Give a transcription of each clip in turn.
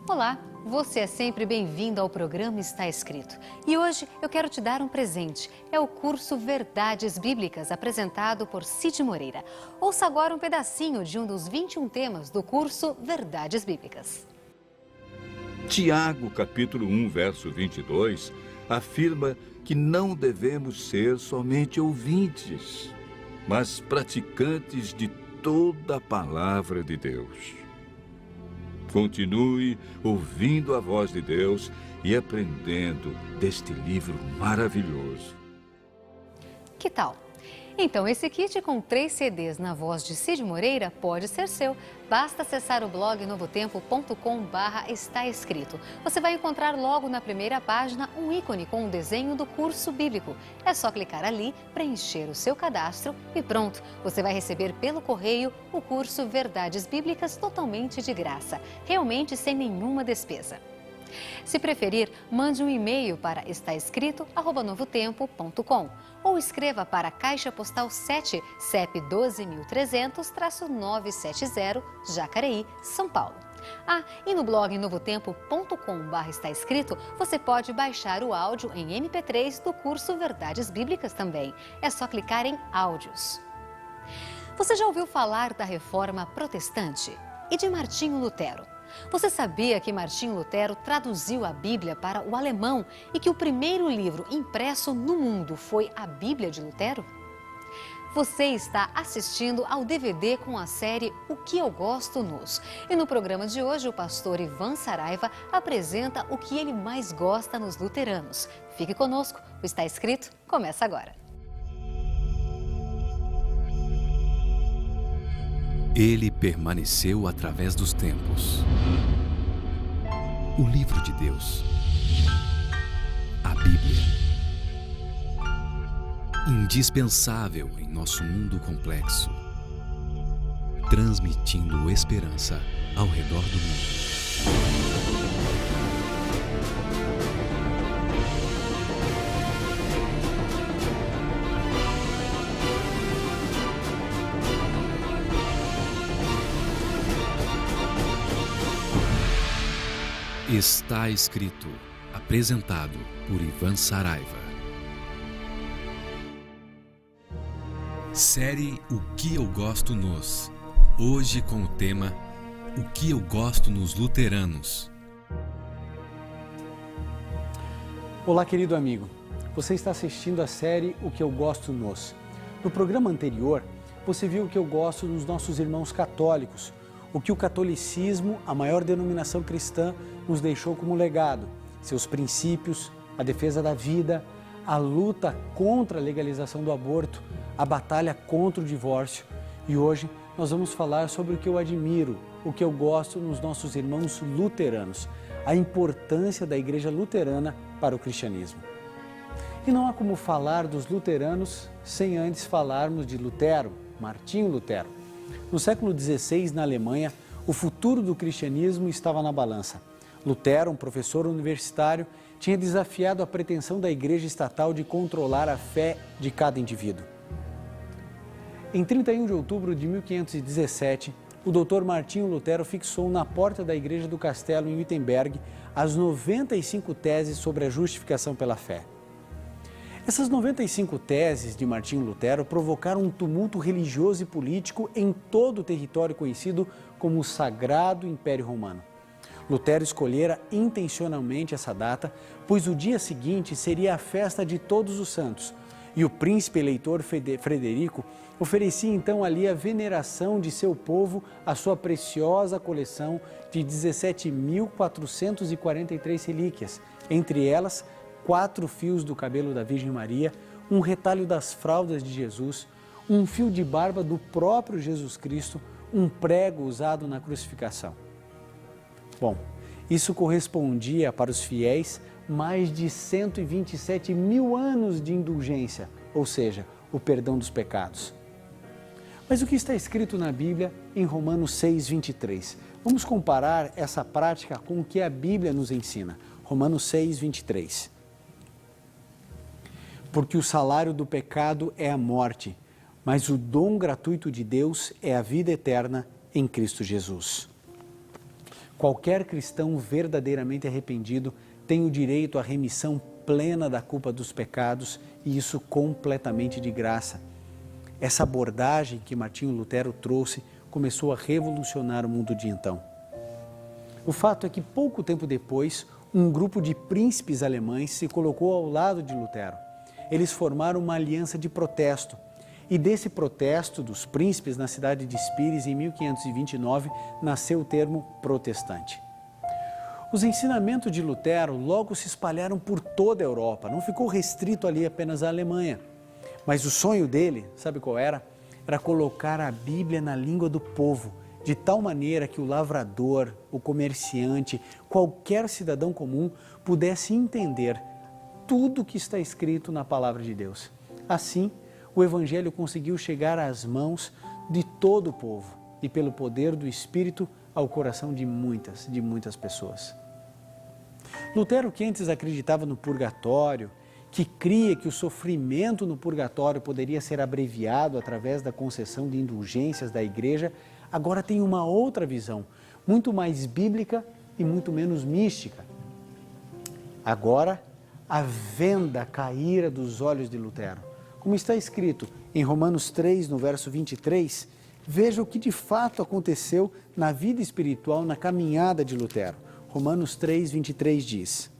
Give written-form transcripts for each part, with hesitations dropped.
Olá, você é sempre bem-vindo ao programa Está Escrito. E hoje eu quero te dar um presente. É o curso Verdades Bíblicas, apresentado por Cid Moreira. Ouça agora um pedacinho de um dos 21 temas do curso Verdades Bíblicas. Tiago, capítulo 1, verso 22, afirma que não devemos ser somente ouvintes, mas praticantes de toda a palavra de Deus. Continue ouvindo a voz de Deus e aprendendo deste livro maravilhoso. Que tal? Então, esse kit com 3 CDs na voz de Cid Moreira pode ser seu. Basta acessar o blog novotempo.com/está escrito. Você vai encontrar logo na primeira página um ícone com o desenho do curso bíblico. É só clicar ali, preencher o seu cadastro e pronto. Você vai receber pelo correio o curso Verdades Bíblicas totalmente de graça, realmente sem nenhuma despesa. Se preferir, mande um e-mail para estaescrito@novotempo.com ou escreva para a Caixa Postal 7, CEP 12.300-970, Jacareí, São Paulo. E no blog novotempo.com/estaescrito você pode baixar o áudio em MP3 do curso Verdades Bíblicas também. É só clicar em áudios. Você já ouviu falar da Reforma Protestante e de Martinho Lutero? Você sabia que Martinho Lutero traduziu a Bíblia para o alemão e que o primeiro livro impresso no mundo foi a Bíblia de Lutero? Você está assistindo ao DVD com a série O que eu gosto nos. E no programa de hoje, o pastor Ivan Saraiva apresenta o que ele mais gosta nos luteranos. Fique conosco, o Está Escrito começa agora. Ele permaneceu através dos tempos. O livro de Deus. A Bíblia. Indispensável em nosso mundo complexo. Transmitindo esperança ao redor do mundo. Está Escrito, apresentado por Ivan Saraiva. Série O que eu gosto nos. Hoje com o tema O que eu gosto nos luteranos. Olá, querido amigo. Você está assistindo a série O que eu gosto nos. No programa anterior, você viu o que eu gosto nos nossos irmãos católicos, o que o catolicismo, a maior denominação cristã, nos deixou como legado, seus princípios, a defesa da vida, a luta contra a legalização do aborto, a batalha contra o divórcio. E hoje nós vamos falar sobre o que eu admiro, o que eu gosto nos nossos irmãos luteranos, a importância da Igreja Luterana para o cristianismo. E não há como falar dos luteranos sem antes falarmos de Lutero, Martinho Lutero. No século XVI, na Alemanha, o futuro do cristianismo estava na balança. Lutero, um professor universitário, tinha desafiado a pretensão da igreja estatal de controlar a fé de cada indivíduo. Em 31 de outubro de 1517, o Dr. Martinho Lutero fixou na porta da igreja do castelo em Wittenberg as 95 teses sobre a justificação pela fé. Essas 95 teses de Martinho Lutero provocaram um tumulto religioso e político em todo o território conhecido como o Sagrado Império Romano. Lutero escolhera intencionalmente essa data, pois o dia seguinte seria a festa de Todos os Santos, e o príncipe eleitor Frederico oferecia então ali a veneração de seu povo à sua preciosa coleção de 17.443 relíquias, entre elas 4 fios do cabelo da Virgem Maria, um retalho das fraldas de Jesus, um fio de barba do próprio Jesus Cristo, um prego usado na crucificação. Bom, isso correspondia para os fiéis mais de 127 mil anos de indulgência, ou seja, o perdão dos pecados. Mas o que está escrito na Bíblia em Romanos 6:23? Vamos comparar essa prática com o que a Bíblia nos ensina. Romanos 6:23. Porque o salário do pecado é a morte, mas o dom gratuito de Deus é a vida eterna em Cristo Jesus. Qualquer cristão verdadeiramente arrependido tem o direito à remissão plena da culpa dos pecados, e isso completamente de graça. Essa abordagem que Martinho Lutero trouxe começou a revolucionar o mundo de então. O fato é que pouco tempo depois, um grupo de príncipes alemães se colocou ao lado de Lutero. Eles formaram uma aliança de protesto. E desse protesto dos príncipes na cidade de Spires, em 1529, nasceu o termo protestante. Os ensinamentos de Lutero logo se espalharam por toda a Europa, não ficou restrito ali apenas à Alemanha. Mas o sonho dele, sabe qual era? Era colocar a Bíblia na língua do povo, de tal maneira que o lavrador, o comerciante, qualquer cidadão comum pudesse entender tudo que está escrito na palavra de Deus. Assim, o Evangelho conseguiu chegar às mãos de todo o povo e, pelo poder do Espírito, ao coração de muitas pessoas. Lutero, que antes acreditava no purgatório, que cria que o sofrimento no purgatório poderia ser abreviado através da concessão de indulgências da Igreja, agora tem uma outra visão, muito mais bíblica e muito menos mística. Agora, a venda caíra dos olhos de Lutero. Como está escrito em Romanos 3, no verso 23, veja o que de fato aconteceu na vida espiritual, na caminhada de Lutero. Romanos 3, 23 diz: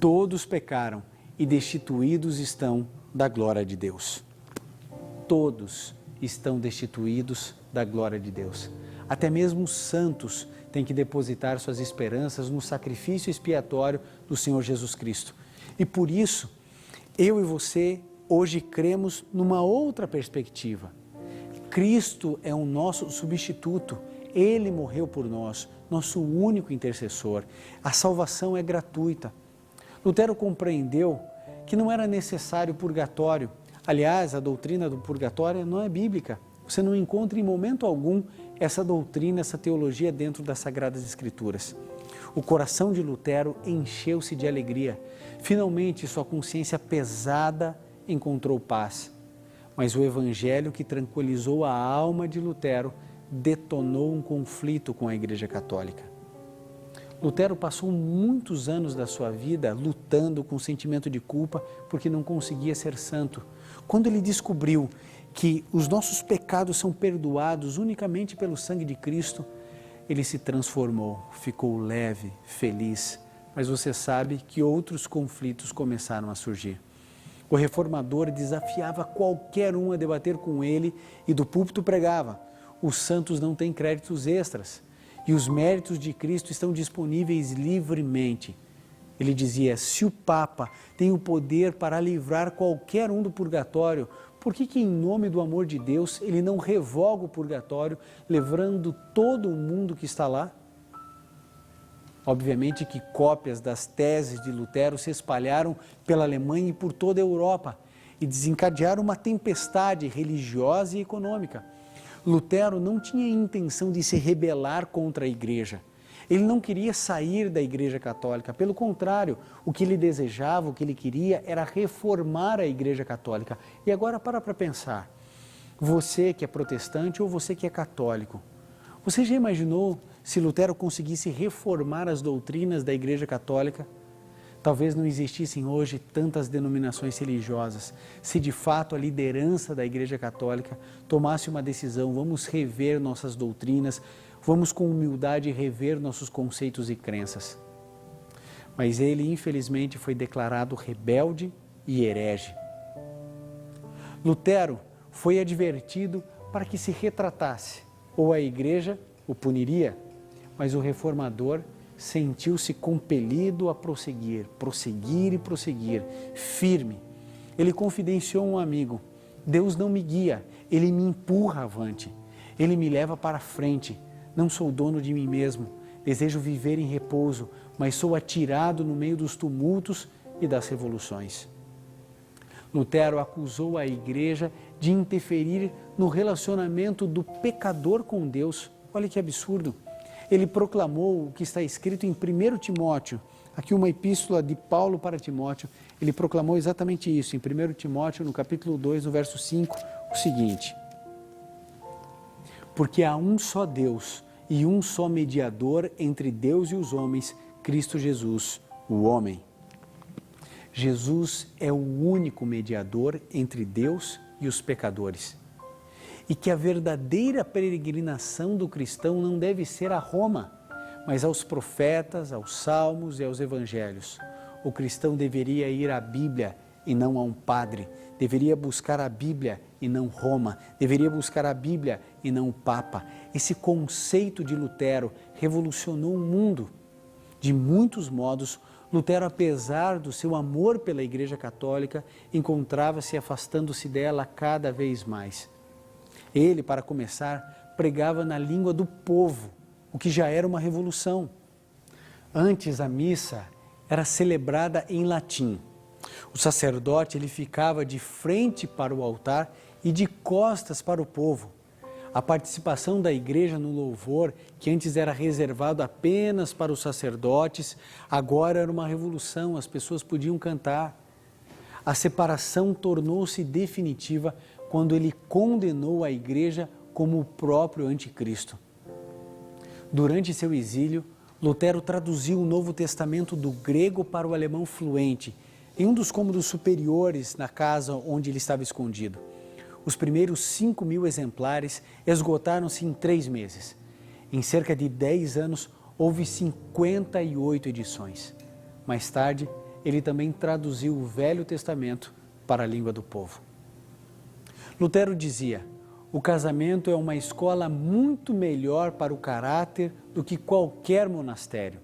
todos pecaram e destituídos estão da glória de Deus. Todos estão destituídos da glória de Deus. Até mesmo os santos têm que depositar suas esperanças no sacrifício expiatório do Senhor Jesus Cristo. E por isso, eu e você hoje cremos numa outra perspectiva. Cristo é o nosso substituto. Ele morreu por nós, nosso único intercessor. A salvação é gratuita. Lutero compreendeu que não era necessário purgatório. Aliás, a doutrina do purgatório não é bíblica. Você não encontra em momento algum essa doutrina, essa teologia dentro das Sagradas Escrituras. O coração de Lutero encheu-se de alegria. Finalmente, sua consciência pesada encontrou paz. Mas o evangelho que tranquilizou a alma de Lutero detonou um conflito com a Igreja Católica. Lutero passou muitos anos da sua vida lutando com o sentimento de culpa porque não conseguia ser santo. Quando ele descobriu que os nossos pecados são perdoados unicamente pelo sangue de Cristo, ele se transformou, ficou leve, feliz. Mas você sabe que outros conflitos começaram a surgir. O reformador desafiava qualquer um a debater com ele e do púlpito pregava: os santos não têm créditos extras e os méritos de Cristo estão disponíveis livremente. Ele dizia: se o Papa tem o poder para livrar qualquer um do purgatório, por que em nome do amor de Deus ele não revoga o purgatório, levando todo o mundo que está lá? Obviamente que cópias das teses de Lutero se espalharam pela Alemanha e por toda a Europa e desencadearam uma tempestade religiosa e econômica. Lutero não tinha intenção de se rebelar contra a Igreja. Ele não queria sair da Igreja Católica, pelo contrário, o que ele desejava, o que ele queria era reformar a Igreja Católica. E agora para pensar, você que é protestante ou você que é católico, você já imaginou se Lutero conseguisse reformar as doutrinas da Igreja Católica? Talvez não existissem hoje tantas denominações religiosas, se de fato a liderança da Igreja Católica tomasse uma decisão: vamos rever nossas doutrinas, vamos com humildade rever nossos conceitos e crenças. Mas ele, infelizmente, foi declarado rebelde e herege. Lutero foi advertido para que se retratasse, ou a Igreja o puniria, mas o reformador sentiu-se compelido a prosseguir, firme. Ele confidenciou a um amigo: Deus não me guia, Ele me empurra avante, Ele me leva para frente. Não sou dono de mim mesmo, desejo viver em repouso, mas sou atirado no meio dos tumultos e das revoluções. Lutero acusou a Igreja de interferir no relacionamento do pecador com Deus. Olha que absurdo. Ele proclamou o que está escrito em 1 Timóteo, aqui uma epístola de Paulo para Timóteo. Ele proclamou exatamente isso, em 1 Timóteo, no capítulo 2, no verso 5, o seguinte: porque há um só Deus e um só mediador entre Deus e os homens, Cristo Jesus, o homem. Jesus é o único mediador entre Deus e os pecadores. E que a verdadeira peregrinação do cristão não deve ser a Roma, mas aos profetas, aos salmos e aos evangelhos. O cristão deveria ir à Bíblia e não a um padre, deveria buscar a Bíblia e não Roma, deveria buscar a Bíblia e não o Papa. Esse conceito de Lutero revolucionou o mundo. De muitos modos, Lutero, apesar do seu amor pela Igreja Católica, encontrava-se afastando-se dela cada vez mais. Ele, para começar, pregava na língua do povo, o que já era uma revolução. Antes, a missa era celebrada em latim. O sacerdote ele ficava de frente para o altar e de costas para o povo. A participação da igreja no louvor, que antes era reservado apenas para os sacerdotes, agora era uma revolução, as pessoas podiam cantar. A separação tornou-se definitiva quando ele condenou a igreja como o próprio anticristo. Durante seu exílio, Lutero traduziu o Novo Testamento do grego para o alemão fluente, em um dos cômodos superiores na casa onde ele estava escondido. Os primeiros 5.000 exemplares esgotaram-se em 3 meses. Em cerca de 10 anos, houve 58 edições. Mais tarde, ele também traduziu o Velho Testamento para a língua do povo. Lutero dizia: o casamento é uma escola muito melhor para o caráter do que qualquer monastério.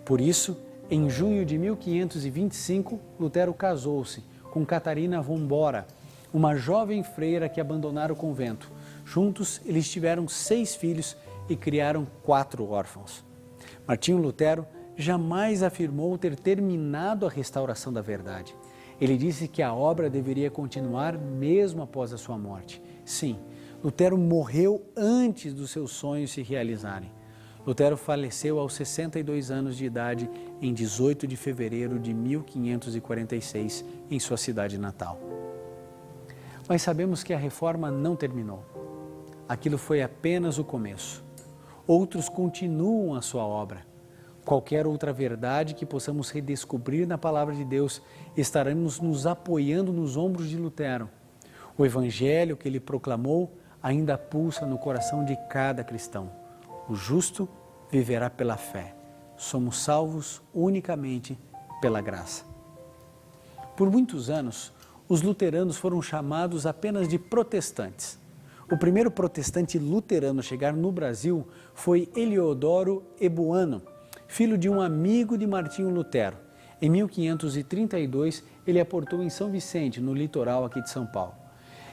Por isso, em junho de 1525, Lutero casou-se com Catarina von Bora, uma jovem freira que abandonara o convento. Juntos, eles tiveram 6 filhos e criaram 4 órfãos. Martinho Lutero jamais afirmou ter terminado a restauração da verdade. Ele disse que a obra deveria continuar mesmo após a sua morte. Sim, Lutero morreu antes dos seus sonhos se realizarem. Lutero faleceu aos 62 anos de idade em 18 de fevereiro de 1546, em sua cidade natal. Mas sabemos que a reforma não terminou. Aquilo foi apenas o começo. Outros continuam a sua obra. Qualquer outra verdade que possamos redescobrir na palavra de Deus, estaremos nos apoiando nos ombros de Lutero. O evangelho que ele proclamou ainda pulsa no coração de cada cristão. O justo viverá pela fé. Somos salvos unicamente pela graça. Por muitos anos, os luteranos foram chamados apenas de protestantes. O primeiro protestante luterano a chegar no Brasil foi Eliodoro Ebuano, filho de um amigo de Martinho Lutero. Em 1532, ele aportou em São Vicente, no litoral aqui de São Paulo.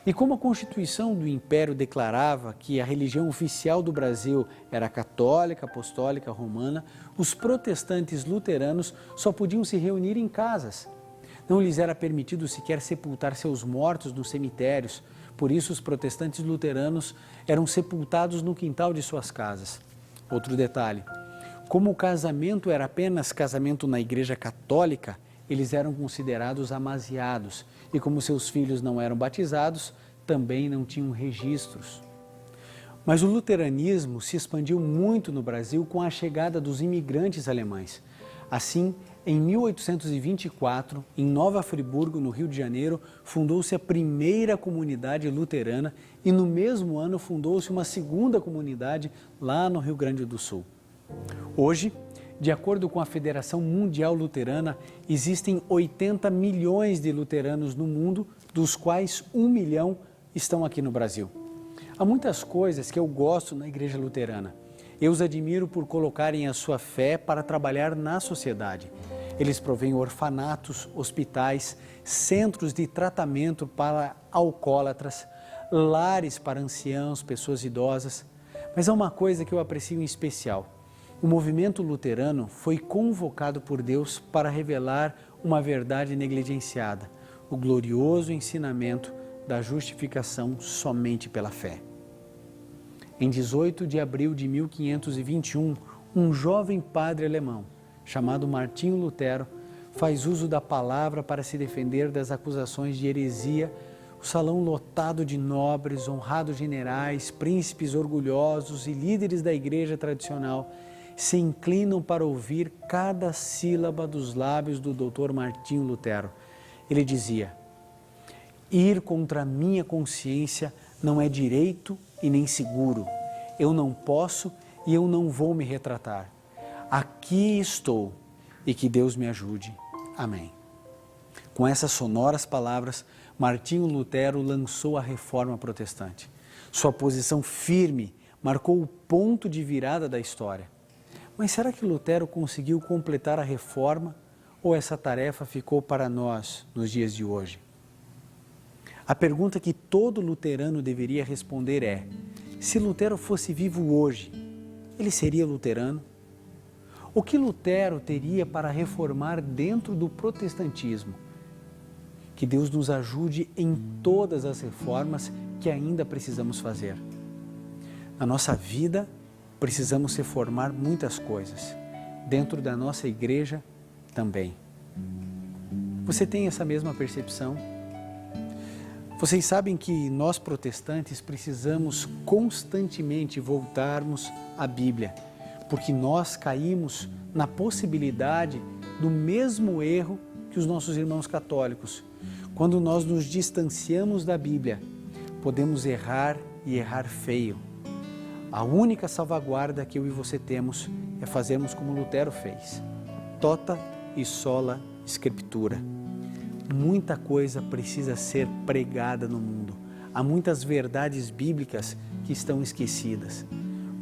E como a Constituição do Império declarava que a religião oficial do Brasil era católica, apostólica, romana, os protestantes luteranos só podiam se reunir em casas. Não lhes era permitido sequer sepultar seus mortos nos cemitérios. Por isso, os protestantes luteranos eram sepultados no quintal de suas casas. Outro detalhe: como o casamento era apenas casamento na Igreja Católica, eles eram considerados amaziados e como seus filhos não eram batizados, também não tinham registros. Mas o luteranismo se expandiu muito no Brasil com a chegada dos imigrantes alemães. Assim, em 1824, em Nova Friburgo, no Rio de Janeiro, fundou-se a primeira comunidade luterana e no mesmo ano fundou-se uma segunda comunidade lá no Rio Grande do Sul. Hoje, de acordo com a Federação Mundial Luterana, existem 80 milhões de luteranos no mundo, dos quais 1 milhão estão aqui no Brasil. Há muitas coisas que eu gosto na Igreja Luterana. Eu os admiro por colocarem a sua fé para trabalhar na sociedade. Eles provêm orfanatos, hospitais, centros de tratamento para alcoólatras, lares para anciãos, pessoas idosas. Mas há uma coisa que eu aprecio em especial. O movimento luterano foi convocado por Deus para revelar uma verdade negligenciada, o glorioso ensinamento da justificação somente pela fé. Em 18 de abril de 1521, um jovem padre alemão, chamado Martinho Lutero, faz uso da palavra para se defender das acusações de heresia O salão lotado de nobres, honrados generais, príncipes orgulhosos e líderes da igreja tradicional se inclinam para ouvir cada sílaba dos lábios do Dr. Martinho Lutero. Ele dizia: ir contra a minha consciência não é direito e nem seguro. Eu não posso e eu não vou me retratar. Aqui estou e que Deus me ajude. Amém. Com essas sonoras palavras, Martinho Lutero lançou a Reforma Protestante. Sua posição firme marcou o ponto de virada da história. Mas será que Lutero conseguiu completar a reforma ou essa tarefa ficou para nós nos dias de hoje? A pergunta que todo luterano deveria responder é: se Lutero fosse vivo hoje, ele seria luterano? O que Lutero teria para reformar dentro do protestantismo? Que Deus nos ajude em todas as reformas que ainda precisamos fazer. Na nossa vida, precisamos reformar muitas coisas. Dentro da nossa igreja, também. Você tem essa mesma percepção? Vocês sabem que nós protestantes precisamos constantemente voltarmos à Bíblia, porque nós caímos na possibilidade do mesmo erro que os nossos irmãos católicos. Quando nós nos distanciamos da Bíblia, podemos errar e errar feio. A única salvaguarda que eu e você temos é fazermos como Lutero fez. Tota e sola Scriptura. Muita coisa precisa ser pregada no mundo. Há muitas verdades bíblicas que estão esquecidas.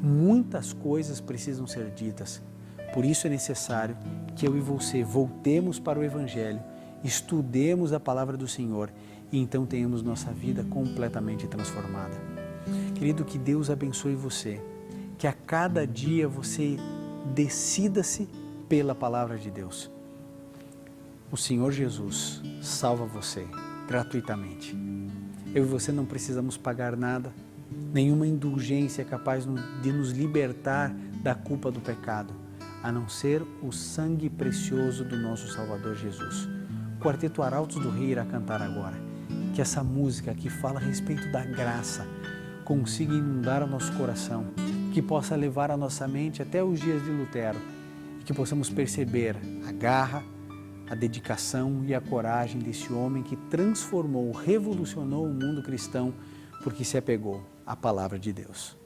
Muitas coisas precisam ser ditas. Por isso é necessário que eu e você voltemos para o Evangelho, estudemos a palavra do Senhor e então tenhamos nossa vida completamente transformada. Querido, que Deus abençoe você, que a cada dia você decida-se pela palavra de Deus. O Senhor Jesus salva você gratuitamente. Eu e você não precisamos pagar nada, nenhuma indulgência é capaz de nos libertar da culpa do pecado, a não ser o sangue precioso do nosso Salvador Jesus. O Quarteto Arautos do Rei irá cantar agora. Que essa música que fala a respeito da graça consiga inundar o nosso coração, que possa levar a nossa mente até os dias de Lutero e que possamos perceber a garra, a dedicação e a coragem desse homem que transformou, revolucionou o mundo cristão porque se apegou à palavra de Deus.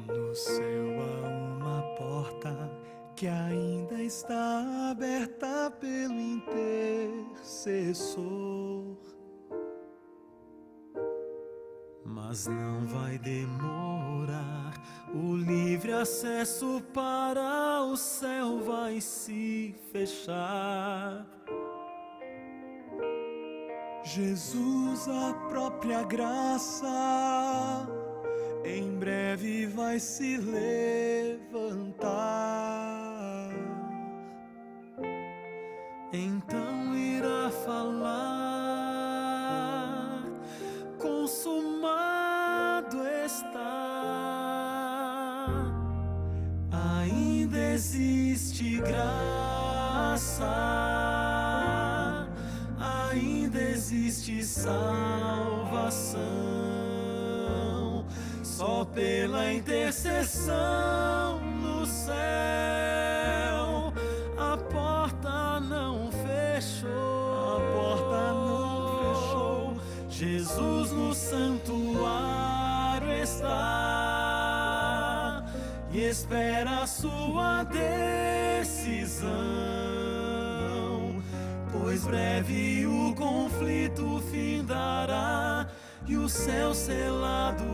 No céu há uma porta que ainda está aberta pelo intercessor, mas não vai demorar, o livre acesso para o céu vai se fechar. Jesus, a própria graça, em breve vai se levantar, então irá falar: consumado está. Ainda existe graça, ainda existe salvação. Só pela intercessão no céu, a porta não fechou. A porta não fechou. Jesus no santuário está e espera a sua decisão, pois breve o conflito findará e o céu selado